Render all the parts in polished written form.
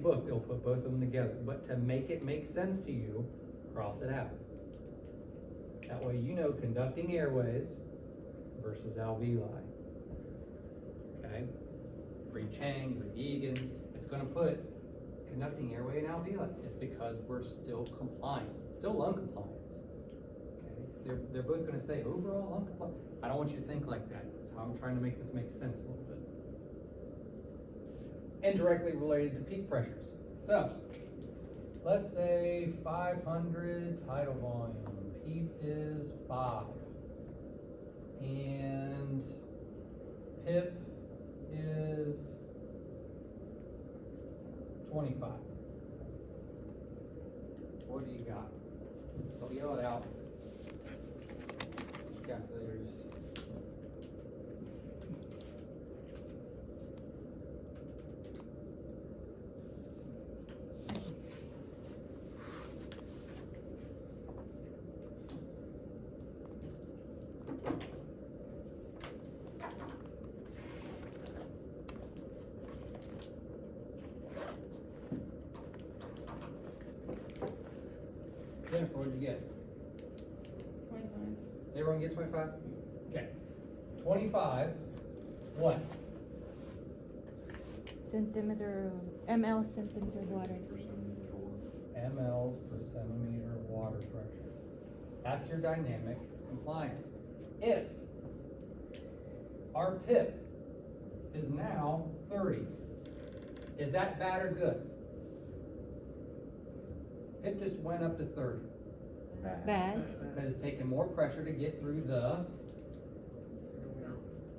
book, it'll put both of them together, but to make it make sense to you, cross it out. That way you know conducting airways versus alveoli. Okay? For each Chang, for Egan's, it's going to put conducting airway and alveoli. It's because we're still compliant. It's still lung compliance. Okay? They're both going to say overall lung compliance. I don't want you to think like that. That's how I'm trying to make this make sense a little bit. And directly related to peak pressures. So, let's say 500 tidal volume. PEEP is 5. And PIP is 25. What do you got? I'll yell it out. Calculators. Jennifer, what did you get? 25. Everyone get 25? Okay. 25, what? Centimeter, ml centimeter water. mLs per centimeter of water pressure. That's your dynamic compliance. If our PIP is now 30, is that bad or good? PIP just went up to 30. Bad. Because it's taking more pressure to get through the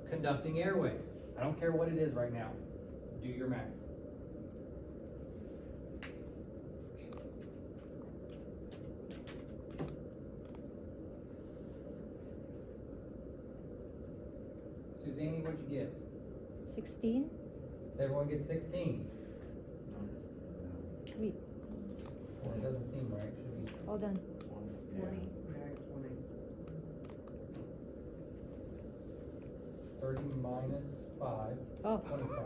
conducting airways. I don't care what it is right now. Do your math. Suzanne, what'd you get? 16. Everyone gets 16. Wait, Well, it doesn't seem right. It should be. hold on. 20. 30 minus 5, Oh. 25.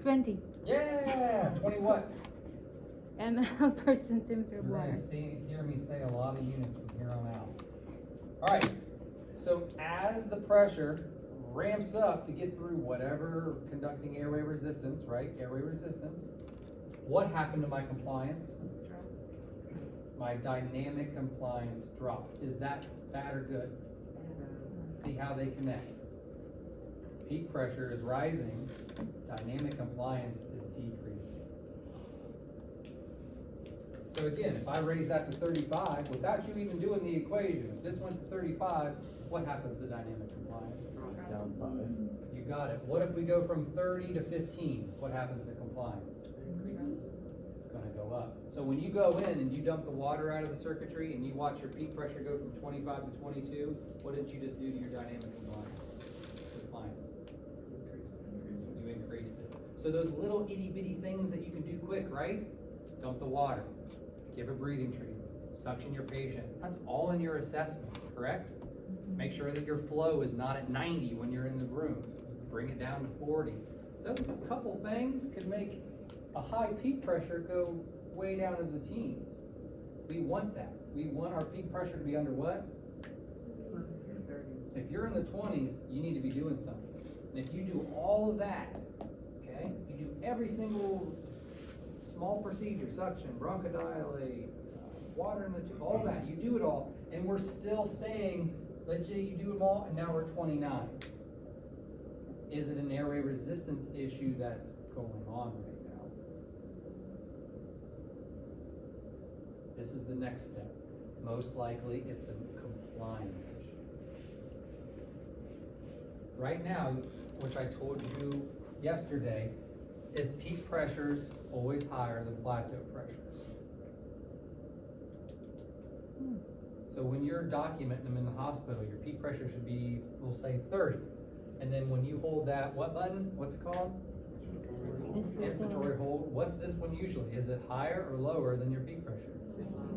$20 Yeah! 20 what? ml per centimeter You're of water. gonna hear me say a lot of units from here on out. Alright, so as the pressure ramps up to get through whatever conducting airway resistance, right? Airway resistance. What happened to my compliance? My dynamic compliance dropped. Is that bad or good? See how they connect. Peak pressure is rising, dynamic compliance is decreasing. So again, if I raise that to 35, without you even doing the equation, if this went to 35, what happens to dynamic compliance? Down 5. You got it. What if we go from 30 to 15? What happens to compliance? It's gonna go up. So when you go in and you dump the water out of the circuitry and you watch your peak pressure go from 25 to 22, what did you just do to your dynamic compliance? You increased it. So those little itty bitty things that you can do quick, right? Dump the water, give a breathing treatment, suction your patient. That's all in your assessment, correct? Make sure that your flow is not at 90 when you're in the room. Bring it down to 40. Those couple things could make a high peak pressure go way down into the teens. We want that. We want our peak pressure to be under what? If you're in the 20s, you need to be doing something. And if you do all of that, okay, you do every single small procedure, suction, bronchodilate, water in the tube, all that, you do it all, and we're still staying, let's say you do them all, and now we're 29. Is it an airway resistance issue that's going on right now? This is the next step. Most likely, it's a compliance issue. Right now, which I told you yesterday, is peak pressures always higher than plateau pressures. So when you're documenting them in the hospital, your peak pressure should be, we'll say 30. And then when you hold that, what button? What's it called? Inspiratory hold. What's this one usually? Is it higher or lower than your peak pressure?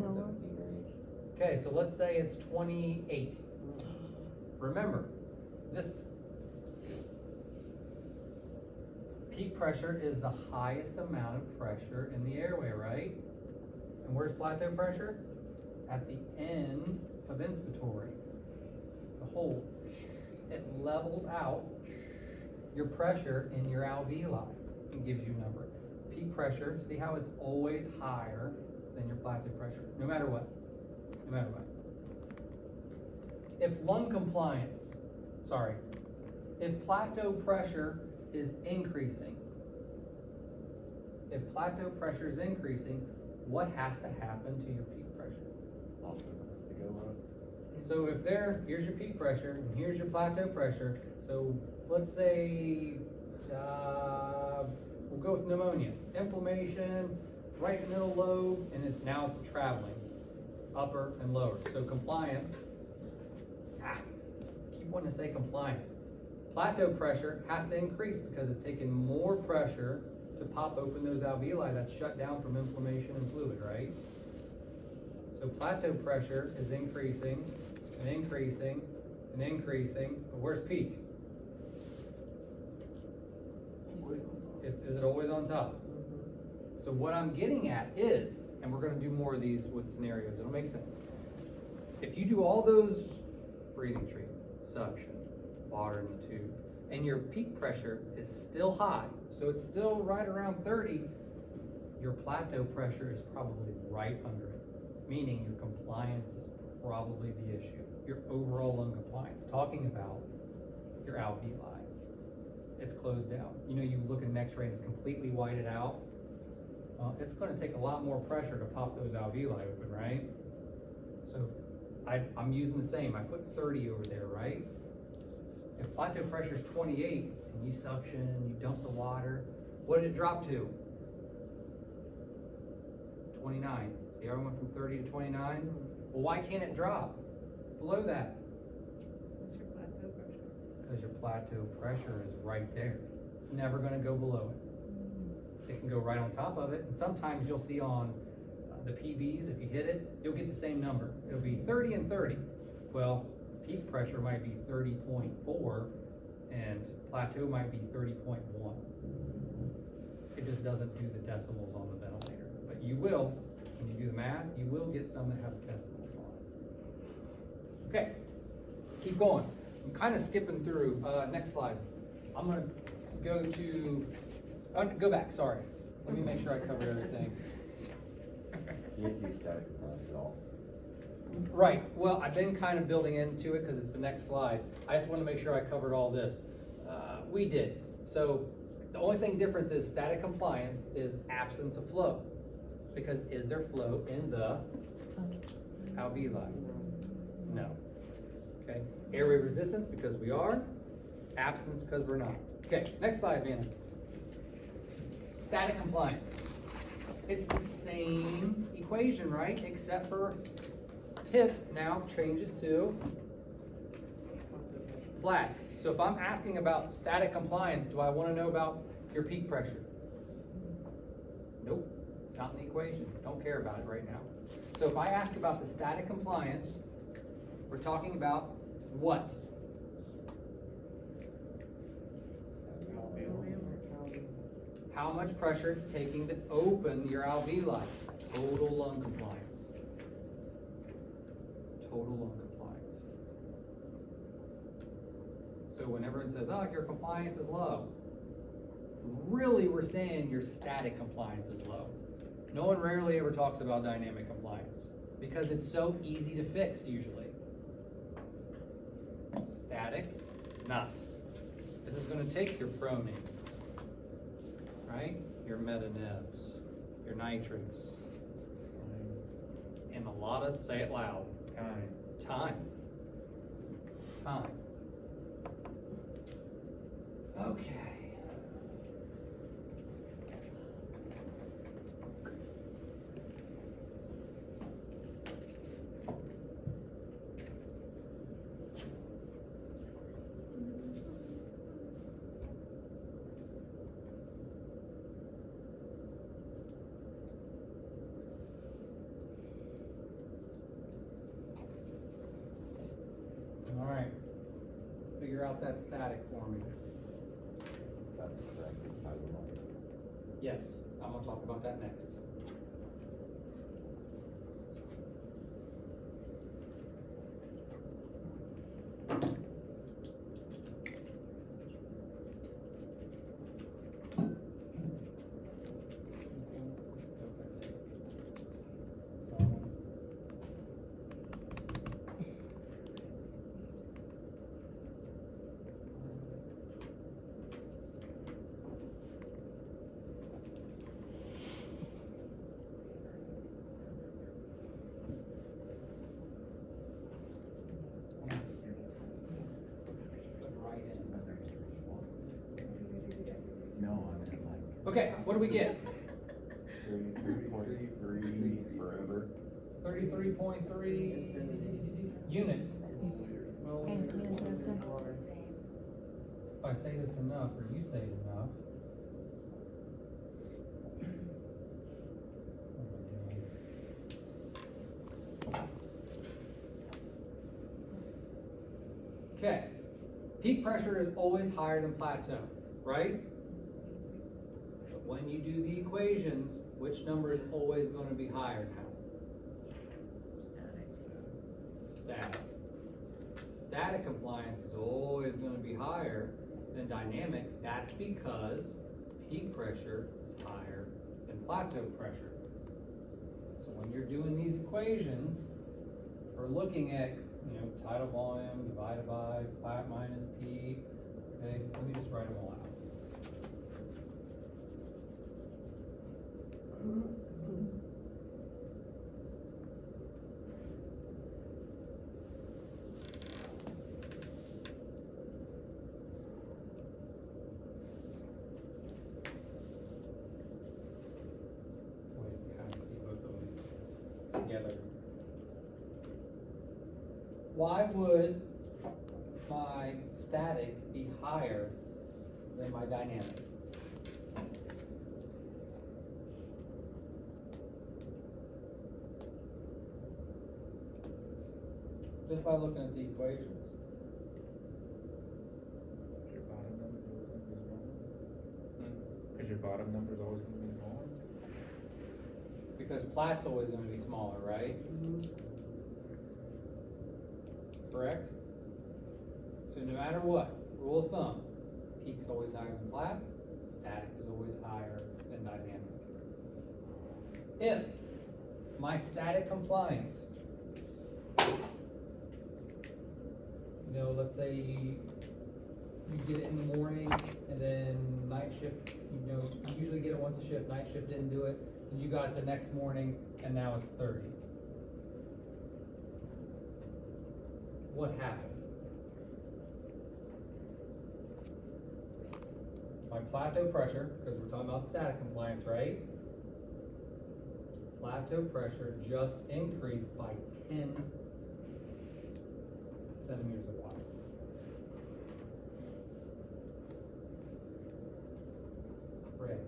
Lower. Okay, so let's say it's 28. Remember, this peak pressure is the highest amount of pressure in the airway, right? And where's plateau pressure? At the end of inspiratory. The hold. It levels out your pressure in your alveoli and gives you a number. Peak pressure, see how it's always higher than your plateau pressure, no matter what. No matter what. If lung compliance, if plateau pressure is increasing, what has to happen to your peak pressure? Also has to go up. So if here's your peak pressure, and here's your plateau pressure, so let's say, we'll go with pneumonia, inflammation, right in the middle lobe, and it's traveling, upper and lower. So compliance, keep wanting to say compliance. Plateau pressure has to increase because it's taking more pressure to pop open those alveoli that's shut down from inflammation and fluid, right? So plateau pressure is increasing and increasing and increasing, but where's peak? Is it always on top? So what I'm getting at is, and we're gonna do more of these with scenarios, it'll make sense. If you do all those breathing treatment, suction, water in the tube, and your peak pressure is still high, so it's still right around 30, your plateau pressure is probably right under it, meaning your compliance is probably the issue. Your overall lung compliance, talking about your alveoli. It's closed down. You know, you look at an x-ray and it's completely whited out. It's gonna take a lot more pressure to pop those alveoli open, right? So I'm using the same, I put 30 over there, right? If plateau pressure is 28 and you suction, you dump the water, what did it drop to? 29. See how I went from 30 to 29? Well, why can't it drop below that? Because your plateau pressure is right there. It's never gonna go below it. It can go right on top of it, and sometimes you'll see on the PBs, if you hit it, you'll get the same number. It'll be 30 and 30. Well, peak pressure might be 30.4 and plateau might be 30.1. It just doesn't do the decimals on the ventilator. But you will, when you do the math, you will get some that have decimals on it. Okay, keep going. I'm kind of skipping through. Next slide. I'm gonna go to, go back, sorry. Let me make sure I covered everything. You have to be static compliance at all. Right, well, I've been kind of building into it because it's the next slide. I just want to make sure I covered all this. We did. So the only thing difference is static compliance is absence of flow. Because is there flow in the alveoli? No. Okay, airway resistance because we are, absence because we're not. Okay, next slide, Vanna. Static compliance. It's the same equation, right? Except for PIP now changes to flat. So if I'm asking about static compliance, do I want to know about your peak pressure? Nope, it's not in the equation. Don't care about it right now. So if I ask about the static compliance, we're talking about what? How much pressure it's taking to open your alveoli. Total lung compliance. Total lung compliance. So whenever it says, oh, your compliance is low, really we're saying your static compliance is low. No one rarely ever talks about dynamic compliance because it's so easy to fix usually. Static, it's not. This is going to take your pronate, right? Your metanebs, your nitrates, and a lot of, say it loud, time. Okay. figure out that static for me. That's correct, it's tidal volume. Yes, I'm gonna talk about that next. No, I meant like. Okay, what do we get? 33.3 forever. 33.3 units. Okay, units also. If I say this enough, or you say it enough. Okay, peak pressure is always higher than plateau, right? But when you do the equations, which number is always going to be higher now? Static. Static compliance is always going to be higher than dynamic. That's because peak pressure is higher than plateau pressure. So when you're doing these equations, we're looking at, tidal volume divided by plat minus P. Okay, let me just write them all out. So we can kind of see both of them together. Why would my static be higher than my dynamic? Just by looking at the equations. Your bottom number is always gonna be smaller? Because your bottom number is always gonna be smaller? Because plat's always going to be smaller, right? Correct? So no matter what, rule of thumb, peak's always higher than plat, static is always higher than dynamic. If my static compliance, let's say you get it in the morning and then night shift, you usually get it once a shift, night shift didn't do it, and you got it the next morning and now it's 30. What happened? My plateau pressure, because we're talking about static compliance, right? Plateau pressure just increased by 10 centimeters of water. Ray,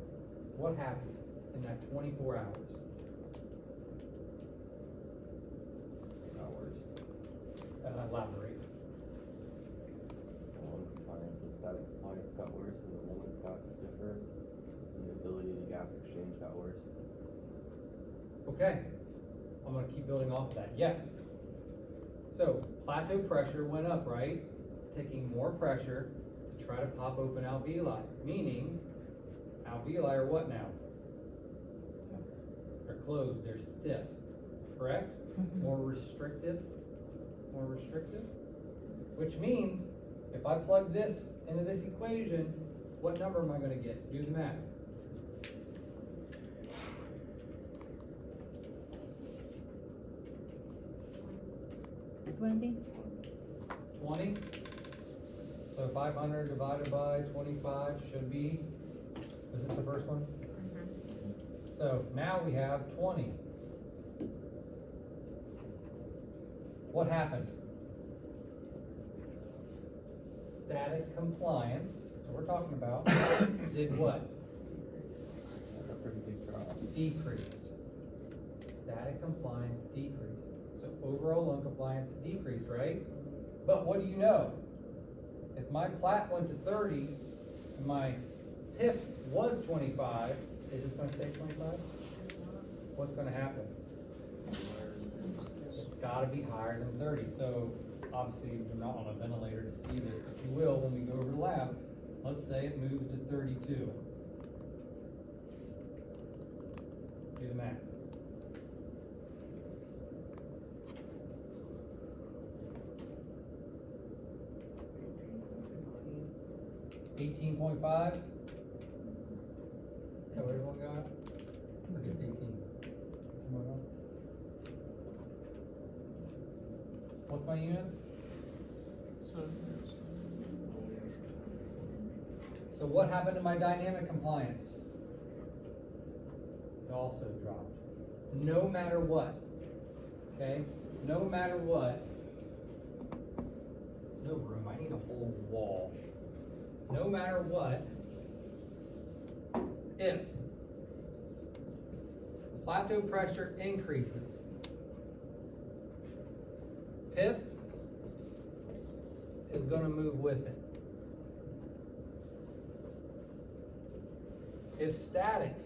what happened in that 24 hours? Elaborate. The lung compliance and static compliance got worse, and the longest got stiffer, and the ability to gas exchange got worse. Okay, I'm gonna keep building off of that, yes. So, plateau pressure went up, right? Taking more pressure to try to pop open alveoli, meaning alveoli are what now? They're closed, they're stiff, correct? More restrictive, which means if I plug this into this equation, what number am I gonna get? Do the math. $20. 20. So 500 divided by 25 should be, is this the first one? So now we have 20. What happened? Static compliance, that's what we're talking about, did what? That's a pretty big drop. Decreased. Static compliance decreased. So overall lung compliance decreased, right? But what do you know? If my plat went to 30 and my PIP was 25, is this gonna stay 25? What's gonna happen? It's gotta be higher than 30. So obviously you're not on a ventilator to see this, but you will when we go over the lab. Let's say it moves to 32. Do the math. $18.5. Is that what everyone got? Or just 18? What's my units? So what happened to my dynamic compliance? It also dropped. No matter what. Okay? No matter what. There's no room. I need a whole wall. No matter what, if plateau pressure increases, PIP is going to move with it. If static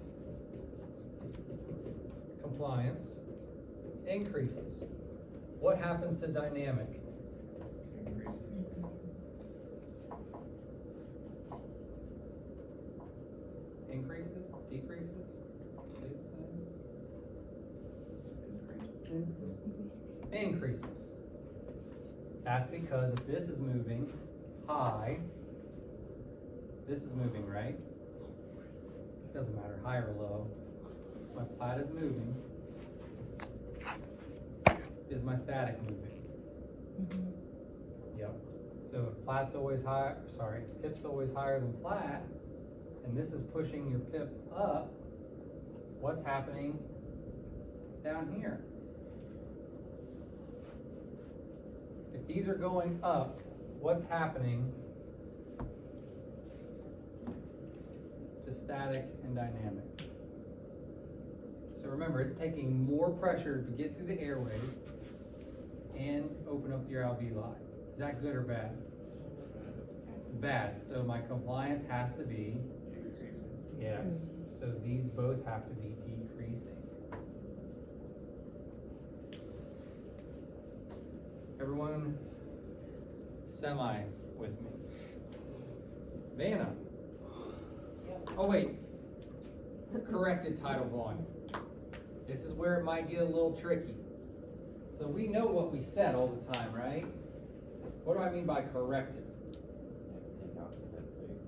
compliance increases, what happens to dynamic? Increases, decreases, stays the same? Increases. That's because if this is moving high, this is moving, right? Doesn't matter, high or low. My plat is moving. Is my static moving? Yep. So if plat's always high, sorry, if PIP's always higher than plat, and this is pushing your PIP up, what's happening down here? If these are going up, what's happening to static and dynamic? So remember, it's taking more pressure to get through the airways and open up your alveoli. Is that good or bad? Bad. So my compliance has to be, yes. So these both have to be decreasing. Everyone semi with me. Vanna. Oh wait, corrected tidal volume. This is where it might get a little tricky. So we know what we said all the time, right? What do I mean by corrected? Take out the dead space.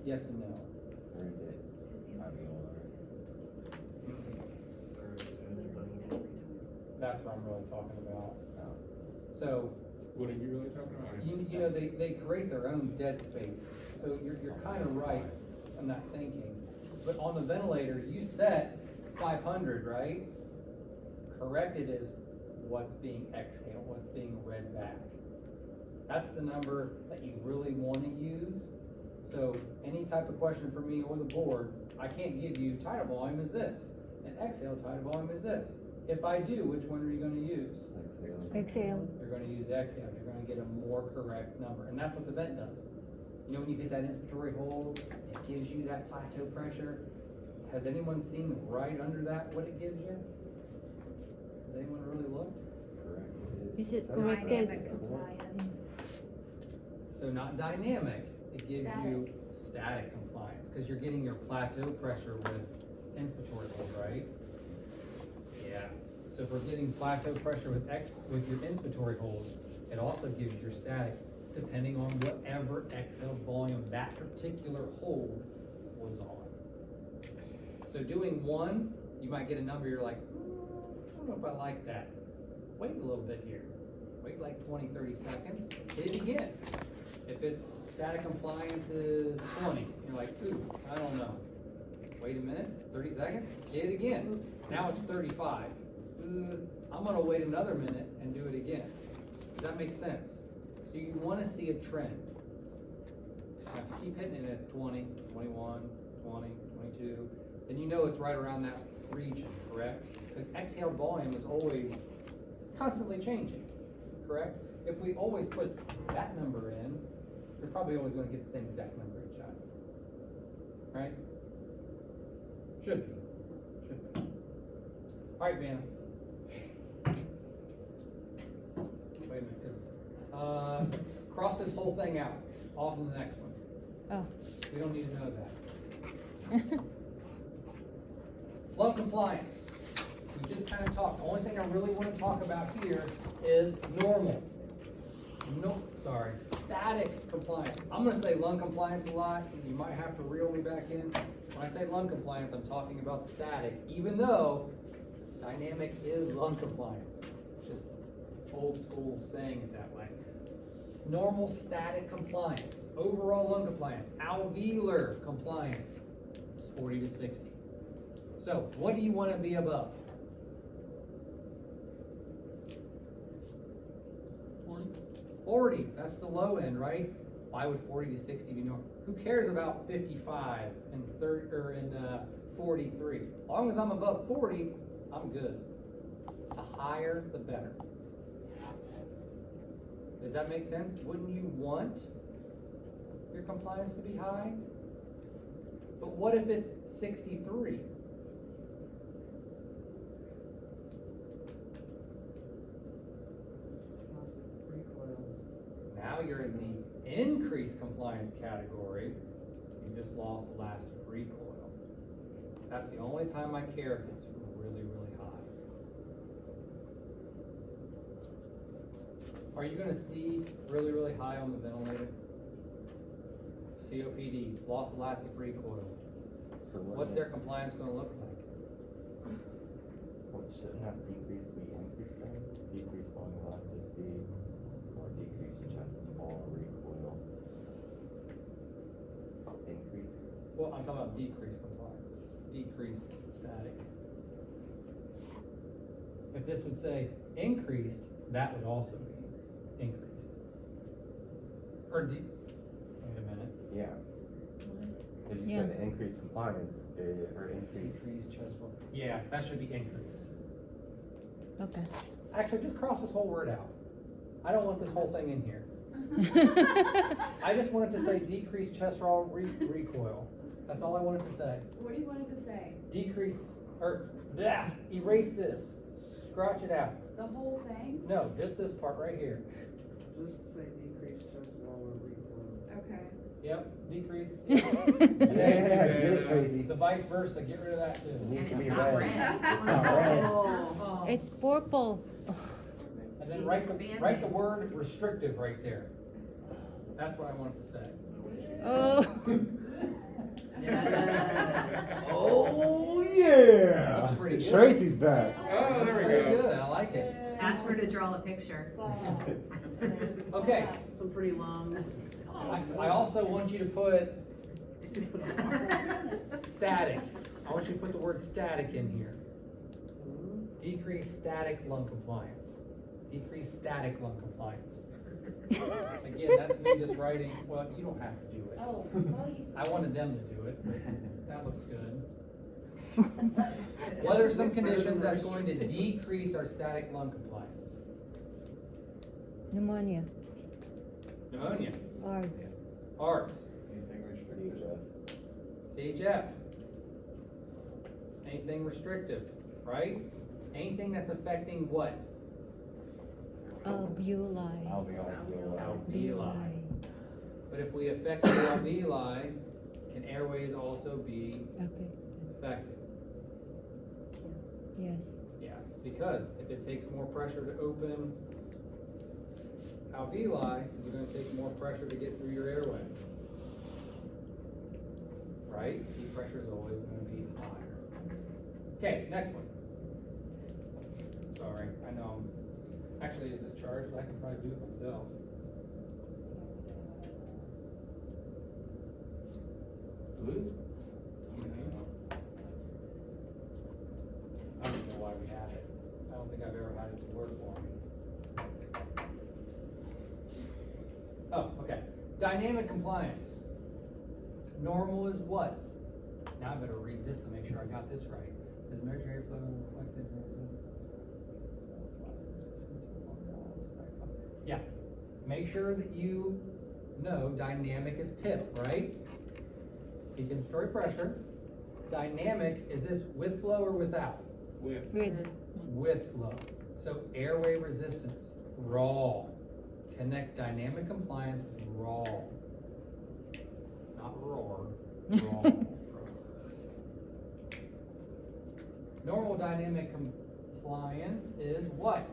Yes and no. Or is it alveolar? That's what I'm really talking about. No. So, What are you really talking about? you know, they create their own dead space. So you're kind of right in that thinking. But on the ventilator, you set 500, right? Corrected is what's being exhaled, what's being read back. That's the number that you really want to use. So any type of question for me or the board, I can't give you tidal volume is this, and exhale tidal volume is this. If I do, which one are you going to use? Exhale. You're going to use exhale. You're going to get a more correct number, and that's what the vent does. You know, when you hit that inspiratory hold, it gives you that plateau pressure. Has anyone seen right under that what it gives you? Has anyone really looked? Corrected. Is it Says corrected? corrected, doesn't it? So not dynamic, it gives you static compliance, because you're getting your plateau pressure with inspiratory hold, right? Yeah. So if we're getting plateau pressure with your inspiratory hold, it also gives you your static, depending on whatever exhale volume that particular hold was on. So doing one, you might get a number, you're like, I don't know if I like that. Wait a little bit here. Wait like 20, 30 seconds, hit it again. If it's static compliance is 20, you're like, ooh, I don't know. Wait a minute, 30 seconds, hit it again. Now it's 35. I'm gonna wait another minute and do it again. Does that make sense? So you wanna see a trend. Now if you keep hitting it, it's 20, 21, 20, 22, then you know it's right around that region, correct? Because exhale volume is always constantly changing, correct? if we always put that number in, you're probably always gonna get the same exact number each time. Right? Should be. Alright, Vanna. Wait a minute, cross this whole thing out, off to the next one. Oh. We don't need to know that. Lung compliance. We just kind of talked. The only thing I really want to talk about here is normal. Static compliance. I'm going to say lung compliance a lot. You might have to reel me back in. When I say lung compliance, I'm talking about static, even though dynamic is lung compliance. Just old school saying it that way. It's normal static compliance. Overall lung compliance. Alveolar compliance is 40 to 60. So, what do you want to be above? 40, that's the low end, right? Why would 40 to 60 be normal? Who cares about 55 and 30 or in 43? As long as I'm above 40, I'm good. The higher, the better. Does that make sense? Wouldn't you want your compliance to be high? But what if it's 63? Now you're in the increased compliance category. You just lost elastic recoil. That's the only time I care if it's really, really high. Are you going to see really, really high on the ventilator? COPD, lost elastic recoil. So What's their compliance going to look like? What should have decreased be increased then? Decreased lung elasticity or decreased chest wall recoil? Increase? Well, I'm talking about decreased compliance, decreased static. If this would say increased, that would also be increased. Or wait a minute. Yeah. If you Yeah. said increased compliance, or increased. Decreased chest wall. Yeah, that should be increased. Okay. Actually, just cross this whole word out. I don't want this whole thing in here. I just wanted to say decreased chest wall recoil. That's all I wanted to say. What do you want it to say? Decrease, or, erase this. Scratch it out. The whole thing? No, just this part right here. Just say decreased chest wall or recoil. Okay. Yep, decrease. Yeah, get it, Tracy. The vice versa, get rid of that It too. needs to And be it's not red. red. It's not red. Oh. It's purple. And then She's write the expanding. word restrictive right there. That's what I wanted to say. Oh. Oh, yeah. Looks pretty good. Tracy's back. Oh, there That's we very go. good, I like it. Ask her to draw a picture. Okay, Some pretty longs. I also want you to put static. I want you to put the word static in here. Decrease static lung compliance. Decrease static lung compliance. Again, that's me just writing, well, you don't have to do it. Oh, well, you. I wanted them to do it. That looks good. What are some conditions that's going to decrease our static lung compliance? Pneumonia. Pneumonia, ARDS. ARDS, CHF. CHF. Anything restrictive, right? Anything that's affecting what? Alveoli. Alveoli. But if we affect the alveoli, can airways also be Okay. affected? Yes. Yeah, because if it takes more pressure to open alveoli, is it going to take more pressure to get through your airway? Right? The pressure is always going to be higher. Okay, next one. Sorry, I know. Actually, is this charged? I can probably do it myself. Blue? I don't even know why we have it. I don't think I've ever had it to work for me. Oh, okay. Dynamic compliance. Normal is what? Now I better read this to make sure I got this right. Does measure airflow reflected resistance? Yeah, make sure that you know dynamic is PIP, right? Peak inspiratory pressure. Dynamic, is this with flow or without? With. With flow. So airway resistance, raw. Connect dynamic compliance with raw. Not roar, raw. Normal dynamic compliance is what?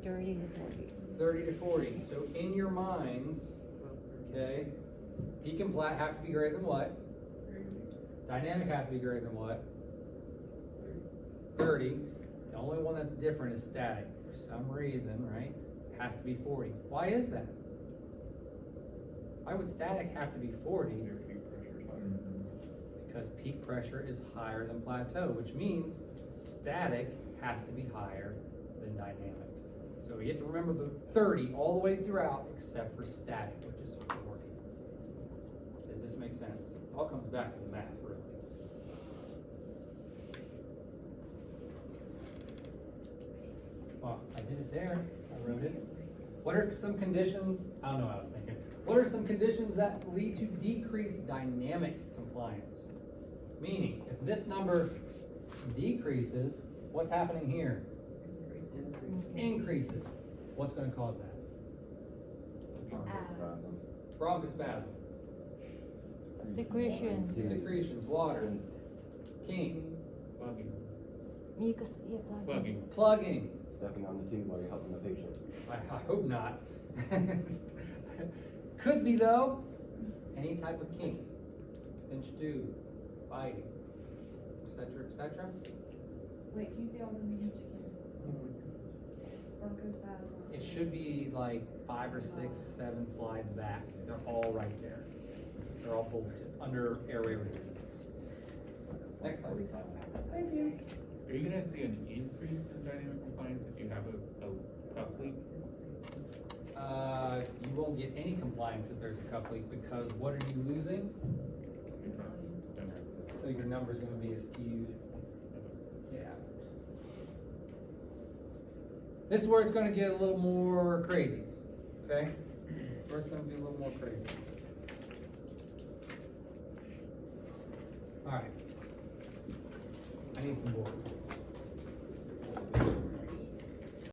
30 to 40. 30 to 40. So in your minds, okay, peak and flat have to be greater than what? Dynamic has to be greater than what? 30. The only one that's different is static. For some reason, right? Has to be 40. Why is that? Why would static have to be 40? Your peak pressure is higher. Because peak pressure is higher than plateau, which means static has to be higher than dynamic. So you have to remember the 30 all the way throughout except for static, which is 40. Does this make sense? It all comes back to the math, really. Well, I did it there. I wrote it. What are some conditions? I don't know what I was thinking. What are some conditions that lead to decreased dynamic compliance? Meaning, if this number decreases, what's happening here? Increases. What's going to cause that? Bronchospasm. Secretion. Secretions, water, kink, Plugging. Mucus, yeah, Plugging. plugging. Stepping on the tube while you're helping the patient. I hope not. Could be though. Any type of kink, pinch tube, biting, etc., etc. Wait, can you see all the names again? Bronchospasm. It should be like 5 or 6, 7 slides back. They're all right there. They're all bulleted under airway resistance. Next slide. Thank you. Are you gonna see an increase in dynamic compliance if you have a cuff leak? You won't get any compliance if there's a cuff leak because what are you losing? So your number's gonna be skewed. Yeah. This is where it's gonna get a little more crazy, okay? Where it's gonna be a little more crazy. All right. I need some board.